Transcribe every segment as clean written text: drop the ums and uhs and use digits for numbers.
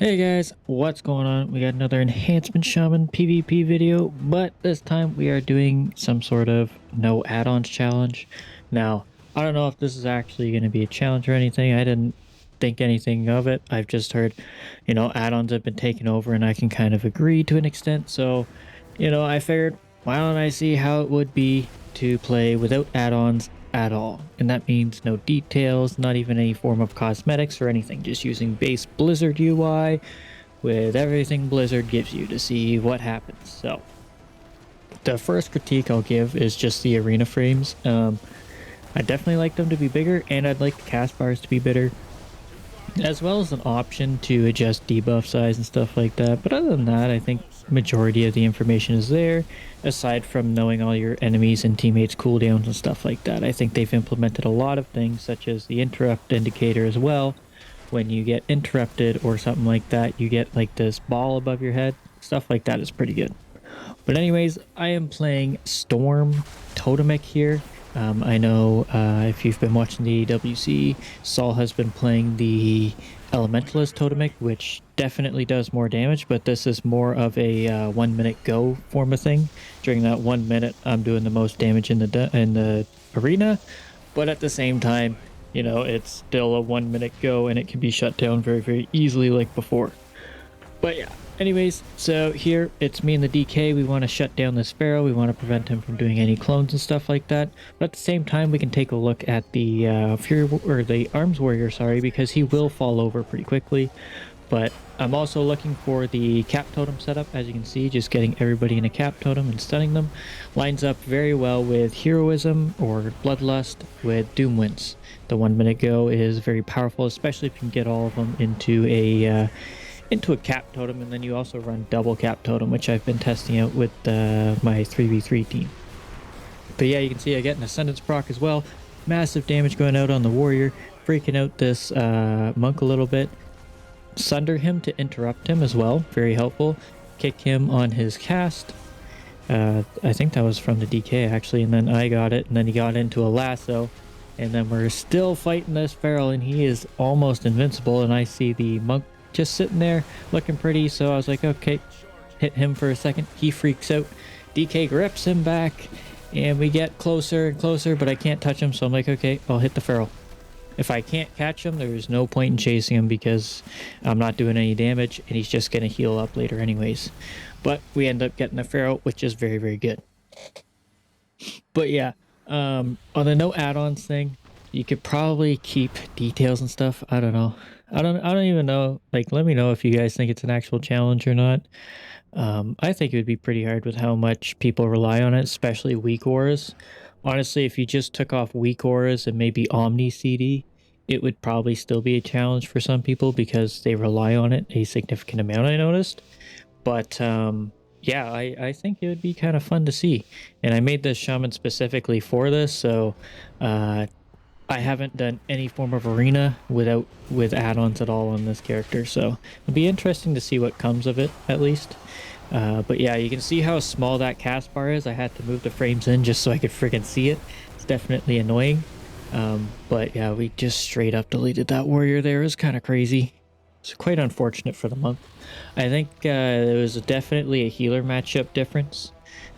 Hey guys, what's going on? We got another Enhancement Shaman PvP video, but this time we are doing some sort of no add-ons challenge. Now, I don't know if this is actually going to be a challenge or anything. I didn't think anything of it. I've just heard, add-ons have been taken over and I can kind of agree to an extent. So, I figured, why don't I see how it would be to play without add-ons at all, and that means no details, not even any form of cosmetics or anything, just using base Blizzard UI with everything Blizzard gives you to see what happens. So the first critique I'll give is just the arena frames. I definitely like them to be bigger, and I'd like the cast bars to be bigger, as well as an option to adjust debuff size and stuff like that. But other than that, I think majority of the information is there, aside from knowing all your enemies and teammates cooldowns and stuff like that. I think they've implemented a lot of things, such as the interrupt indicator as well. When you get interrupted or something like that, you get like this ball above your head. Stuff like that is pretty good. But anyways, I am playing Storm Totemic here. I know if you've been watching the WC, Saul has been playing the Elementalist Totemic, which definitely does more damage, but this is more of a 1 minute go form of thing. During that 1 minute, I'm doing the most damage in the arena, but at the same time, it's still a 1 minute go and it can be shut down very, very easily like before. But yeah, anyways, so here it's me and the DK. We want to shut down this Pharaoh. We want to prevent him from doing any clones and stuff like that. But at the same time, we can take a look at the the Arms Warrior, sorry, because he will fall over pretty quickly. But I'm also looking for the Cap Totem setup. As you can see, just getting everybody in a Cap Totem and stunning them lines up very well with Heroism or Bloodlust with Doom Winds. The 1 minute go is very powerful, especially if you can get all of them into a cap totem, and then you also run double cap totem, which I've been testing out with my 3v3 team. But yeah, you can see I get an Ascendance proc as well. Massive damage going out on the warrior, freaking out this monk a little bit. Sunder him to interrupt him as well, very helpful. Kick him on his cast. I think that was from the DK actually, and then I got it, and then he got into a lasso. And then we're still fighting this Feral, and he is almost invincible, and I see the monk just sitting there looking pretty, so I was like, okay, hit him for a second. He freaks out. DK grips him back, and we get closer and closer, but I can't touch him, so I'm like, okay, I'll hit the Feral. If I can't catch him, there's no point in chasing him because I'm not doing any damage, and he's just going to heal up later anyways. But we end up getting the Feral, which is very, very good. But yeah, on the no add-ons thing, you could probably keep details and stuff. I don't know. I don't even know. Like, let me know if you guys think it's an actual challenge or not. I think it would be pretty hard with how much people rely on it, especially weak auras. Honestly, if you just took off weak auras and maybe Omni CD, it would probably still be a challenge for some people because they rely on it a significant amount, I noticed. But yeah, I think it would be kind of fun to see. And I made this Shaman specifically for this, so I haven't done any form of arena with add-ons at all on this character, so it'll be interesting to see what comes of it, at least. But yeah, you can see how small that cast bar is. I had to move the frames in just so I could friggin' see it. It's definitely annoying. But yeah, we just straight up deleted that warrior there. It was kind of crazy. It's quite unfortunate for the monk. I think there was definitely a healer matchup difference.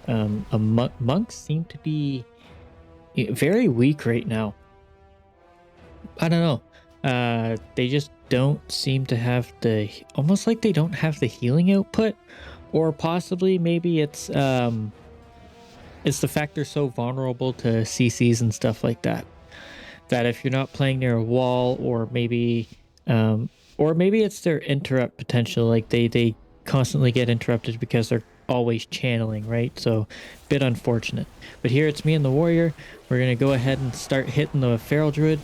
Monks seem to be very weak right now. I don't know. They just don't seem to have almost like they don't have the healing output, or possibly maybe it's the fact they're so vulnerable to CCs and stuff like that. That if you're not playing near a wall, or maybe it's their interrupt potential. Like they constantly get interrupted because they're always channeling, right? So bit unfortunate. But here it's me and the warrior. We're gonna go ahead and start hitting the feral druid.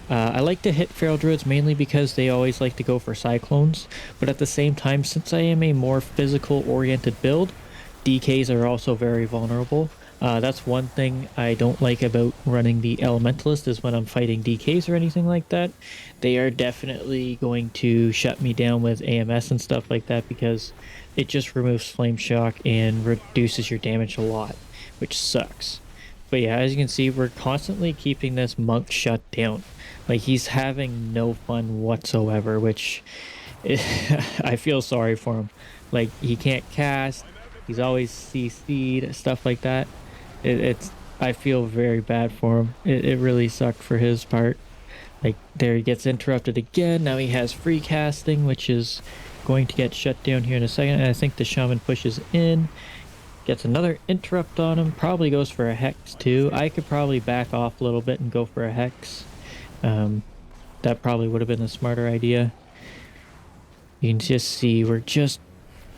I like to hit feral druids mainly because they always like to go for cyclones, but at the same time, since I am a more physical oriented build, DKs are also very vulnerable. That's one thing I don't like about running the Elementalist, is when I'm fighting DKs or anything like that. They are definitely going to shut me down with AMS and stuff like that because it just removes Flame Shock and reduces your damage a lot, which sucks. But yeah, as you can see, we're constantly keeping this monk shut down. Like, he's having no fun whatsoever, which I feel sorry for him. Like, he can't cast, he's always CC'd, stuff like that. It's I feel very bad for him. It really sucked for his part. Like, there he gets interrupted again. Now he has free casting, which is going to get shut down here in a second. And I think the Shaman pushes in, gets another interrupt on him, probably goes for a Hex too. I could probably back off a little bit and go for a Hex. That probably would have been the smarter idea. You can just see we're just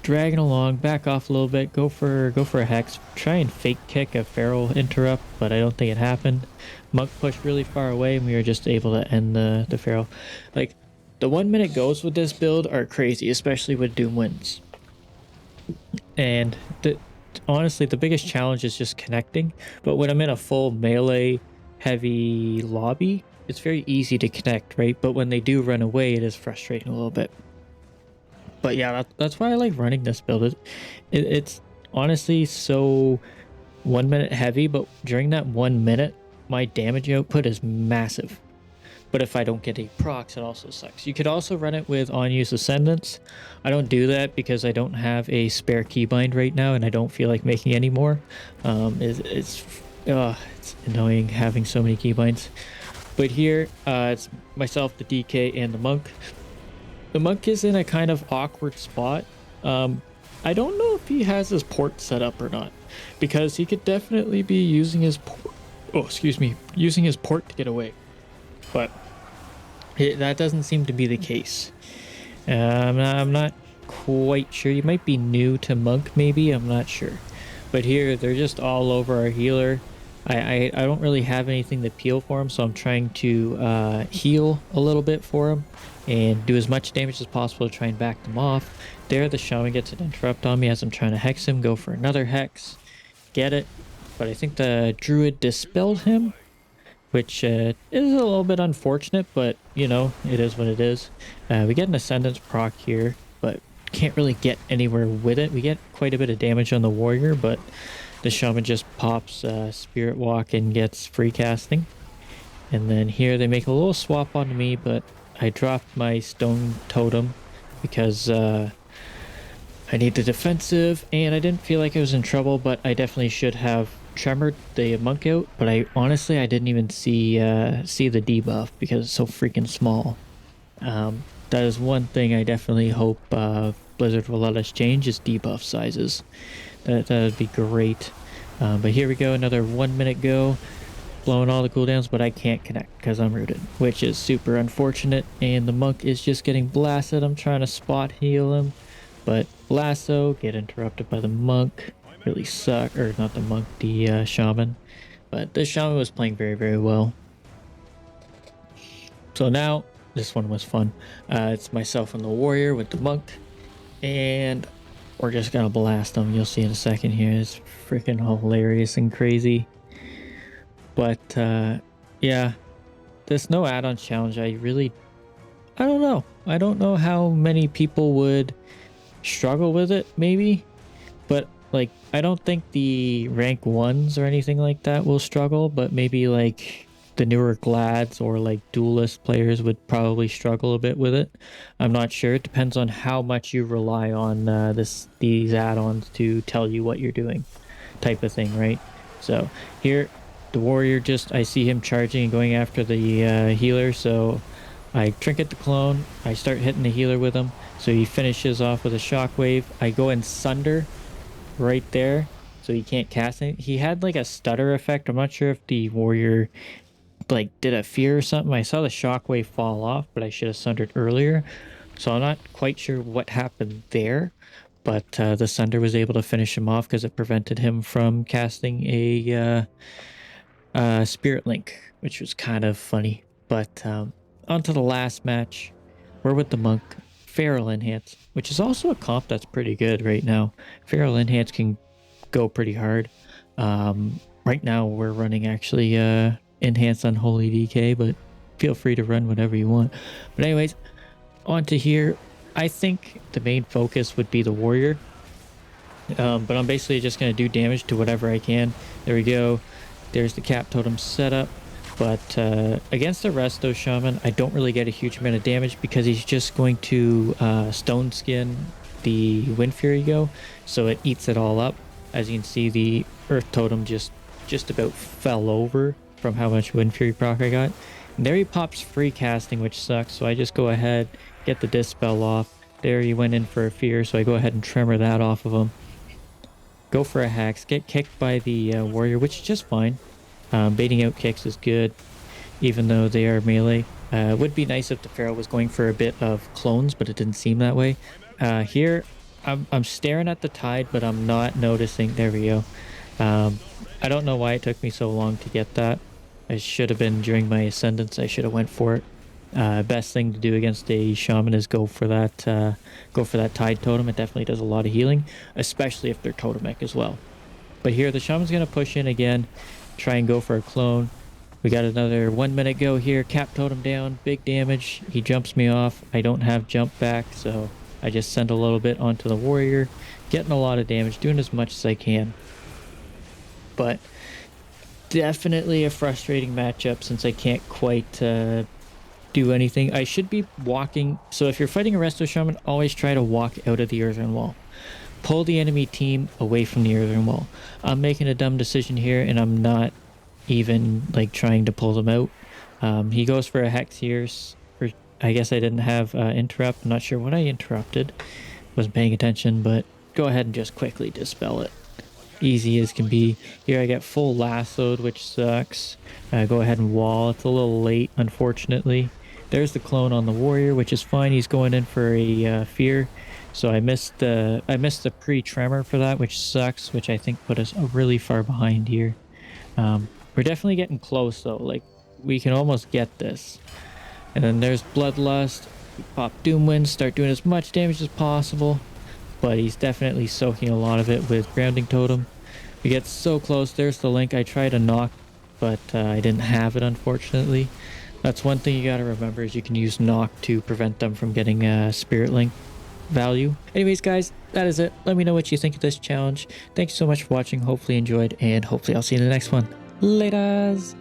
dragging along, back off a little bit, go for a Hex, try and fake kick a Feral interrupt, but I don't think it happened. Monk pushed really far away and we were just able to end the Feral. Like, the 1 minute goes with this build are crazy, especially with Doom Winds. And honestly, the biggest challenge is just connecting, but when I'm in a full melee heavy lobby, it's very easy to connect, right? But when they do run away, it is frustrating a little bit. But yeah, that's why I like running this build. It's honestly so 1 minute heavy, but during that 1 minute, my damage output is massive. But if I don't get any procs, it also sucks. You could also run it with on-use Ascendants. I don't do that because I don't have a spare keybind right now, and I don't feel like making any more. It's annoying having so many keybinds. But here, it's myself, the DK, and the Monk. The Monk is in a kind of awkward spot. I don't know if he has his port set up or not, because he could definitely be using his using his port to get away. But that doesn't seem to be the case. I'm not quite sure. You might be new to Monk, maybe. I'm not sure. But here, they're just all over our healer. I don't really have anything to peel for him, so I'm trying to heal a little bit for him and do as much damage as possible to try and back them off. There, the Shaman gets an interrupt on me as I'm trying to hex him, go for another hex, get it. But I think the Druid dispelled him, which is a little bit unfortunate, but you know, it is what it is. We get an Ascendance proc here, but can't really get anywhere with it. We get quite a bit of damage on the warrior, but the Shaman just pops Spirit Walk and gets free casting. And then here they make a little swap onto me, but I dropped my Stone Totem because I need the defensive, and I didn't feel like I was in trouble, but I definitely should have tremored the Monk out. But I didn't even see the debuff because it's so freaking small. That is one thing I definitely hope Blizzard will let us change, is debuff sizes. That would be great. But here we go, another 1 minute go, blowing all the cooldowns, but I can't connect because I'm rooted, which is super unfortunate. And the Monk is just getting blasted. I'm trying to spot heal him, but lasso, get interrupted by the Monk. Really suck, or not the Monk, the Shaman. But the Shaman was playing very, very well. So now, this one was fun. It's myself and the warrior with the Monk, and we're just gonna blast them. You'll see in a second here. It's freaking hilarious and crazy. But yeah, this no add-ons challenge, I don't know. I don't know how many people would struggle with it, maybe. But like, I don't think the rank 1s or anything like that will struggle, but maybe like the newer Glads or like duelist players would probably struggle a bit with it. I'm not sure. It depends on how much you rely on these add-ons to tell you what you're doing, type of thing, right? So here, the warrior, I see him charging and going after the healer, so I trinket the clone. I start hitting the healer with him, so he finishes off with a shockwave. I go and sunder right there, so he can't cast it. He had like a stutter effect. I'm not sure if the warrior like did a fear or something. I saw the shockwave fall off, but I should have sundered earlier, so I'm not quite sure what happened there. But the sunder was able to finish him off because it prevented him from casting a Spirit Link, which was kind of funny. But on to the last match. We're with the Monk. Feral Enhance, which is also a comp that's pretty good right now. Feral Enhance can go pretty hard. Right now we're running actually Enhance Unholy DK, but feel free to run whatever you want. But anyways, on to here. I think the main focus would be the warrior. But I'm basically just going to do damage to whatever I can. There we go. There's the cap totem setup. But against the Resto Shaman, I don't really get a huge amount of damage because he's just going to Stone Skin the Wind Fury go, so it eats it all up. As you can see, the Earth Totem just about fell over from how much Wind Fury proc I got. And there he pops free casting, which sucks, so I just go ahead, get the Dispel off. There he went in for a Fear, so I go ahead and Tremor that off of him. Go for a Hex, get kicked by the Warrior, which is just fine. Baiting out kicks is good, even though they are melee. It would be nice if the Pharaoh was going for a bit of clones, but it didn't seem that way. Here, I'm staring at the tide, but I'm not noticing. There we go. I don't know why it took me so long to get that. I should have been during my Ascendance. I should have went for it. Best thing to do against a Shaman is go for that Tide Totem. It definitely does a lot of healing, especially if they're Totemic as well. But here, the Shaman's going to push in again, try and go for a clone. We got another 1 minute go here. Cap Totem down, big damage. He jumps me off. I don't have jump back, so I just send a little bit onto the Warrior. Getting a lot of damage, doing as much as I can. But definitely a frustrating matchup since I can't quite do anything. I should be walking. So if you're fighting a Resto Shaman, always try to walk out of the Earthen Wall. Pull the enemy team away from the Earthen Wall. I'm making a dumb decision here, and I'm not even like trying to pull them out. He goes for a Hex here. Or I guess I didn't have interrupt. I'm not sure what I interrupted. Wasn't paying attention, but go ahead and just quickly dispel it. Easy as can be. Here I get full lassoed, which sucks. Go ahead and wall. It's a little late, unfortunately. There's the clone on the Warrior, which is fine. He's going in for a Fear. So I missed the pre-tremor for that, which sucks, which I think put us really far behind here. We're definitely getting close though. Like, we can almost get this. And then there's Bloodlust. We pop Doomwind, start doing as much damage as possible. But he's definitely soaking a lot of it with Grounding Totem. We get so close. There's the Link. I tried to knock, but I didn't have it, unfortunately. That's one thing you gotta remember, is you can use knock to prevent them from getting Spirit Link value. Anyways, guys, that is it. Let me know what you think of this challenge. Thanks so much for watching. Hopefully you enjoyed, and hopefully I'll see you in the next one. Laters!